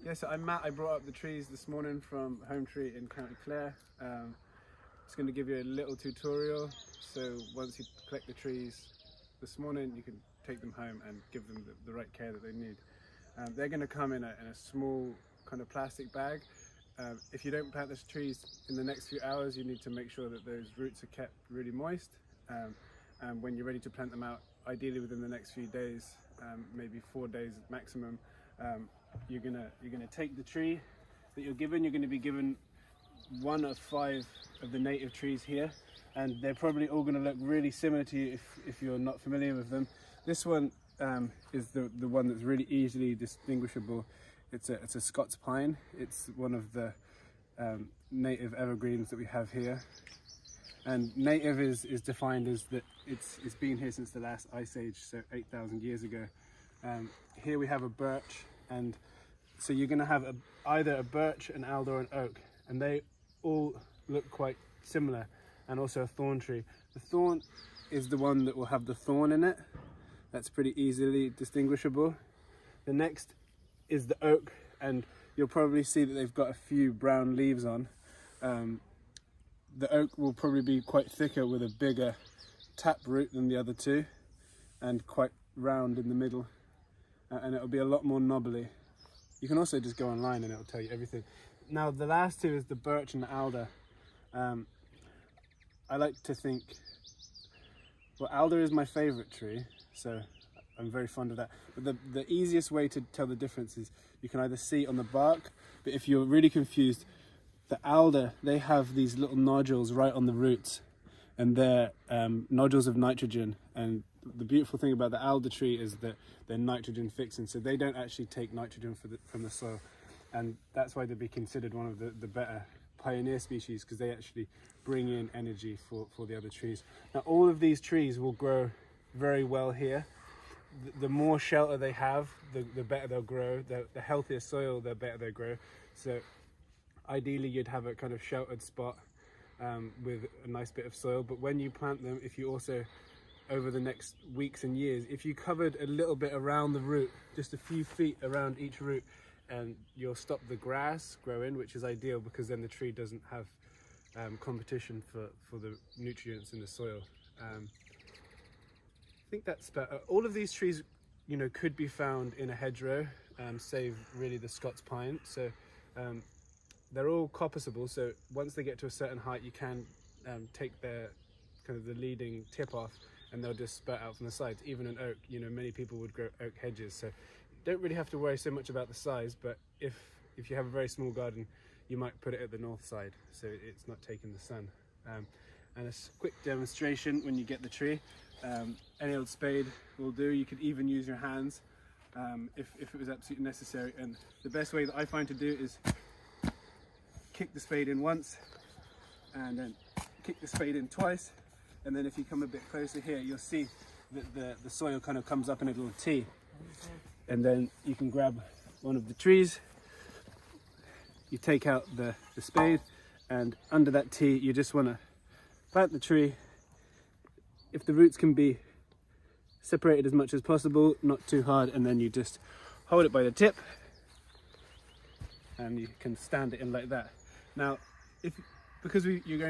Yeah, so I'm Matt. I brought up the trees this morning from Hometree in County Clare. Just going to give you a little tutorial. So once you collect the trees this morning, you can take them home and give them the right care that they need. They're going to come in a small kind of plastic bag. If you don't plant the trees in the next few hours, you need to make sure that those roots are kept really moist. And when you're ready to plant them out, ideally within the next few days, maybe 4 days maximum, you're gonna take the tree that you're given. You're going to be given one of 5 of the native trees here, and they're probably all going to look really similar to you if you're not familiar with them. This one is the one that's really easily distinguishable. It's a Scots Pine. It's one of the native evergreens that we have here. And native is defined as that it's been here since the last ice age, so 8,000 years ago. Here we have a birch, and so you're going to have either a birch, an alder, or an oak, and they all look quite similar, and also a thorn tree. The thorn is the one that will have the thorn in it. That's pretty easily distinguishable. The next is the oak, and you'll probably see that they've got a few brown leaves on. The oak will probably be quite thicker with a bigger tap root than the other two, and quite round in the middle, and it'll be a lot more knobbly. You can also just go online and it'll tell you everything. Now the last two is the birch and the alder. I like to think, well, alder is my favorite tree, so I'm very fond of that. But the easiest way to tell the difference is you can either see on the bark, but if you're really confused, the alder, they have these little nodules right on the roots, and they're nodules of nitrogen. And the beautiful thing about the alder tree is that they're nitrogen fixing, so they don't actually take nitrogen from the soil, and that's why they'd be considered one of the better pioneer species, because they actually bring in energy for the other trees. Now all of these trees will grow very well here. The more shelter they have, the better they'll grow. The healthier soil, the better they grow. So ideally you'd have a kind of sheltered spot with a nice bit of soil. But when you plant them, if you also, over the next weeks and years, if you covered a little bit around the root, just a few feet around each root, and you'll stop the grass growing, which is ideal because then the tree doesn't have competition for the nutrients in the soil. I think that's better. All of these trees, you know, could be found in a hedgerow, save really the Scots Pine. So they're all coppiceable, so once they get to a certain height, you can take their kind of the leading tip off, and they'll just spurt out from the sides. Even an oak, you know, many people would grow oak hedges, so you don't really have to worry so much about the size. But if you have a very small garden, you might put it at the north side, so it's not taking the sun. And a quick demonstration when you get the tree. Any old spade will do. You could even use your hands if it was absolutely necessary. And the best way that I find to do it is kick the spade in once, and then kick the spade in twice, and then if you come a bit closer here, you'll see that the soil kind of comes up in a little T. And then you can grab one of the trees, you take out the spade, and under that T you just want to plant the tree. If the roots can be separated as much as possible, not too hard, and then you just hold it by the tip and you can stand it in like that. Now, because you're going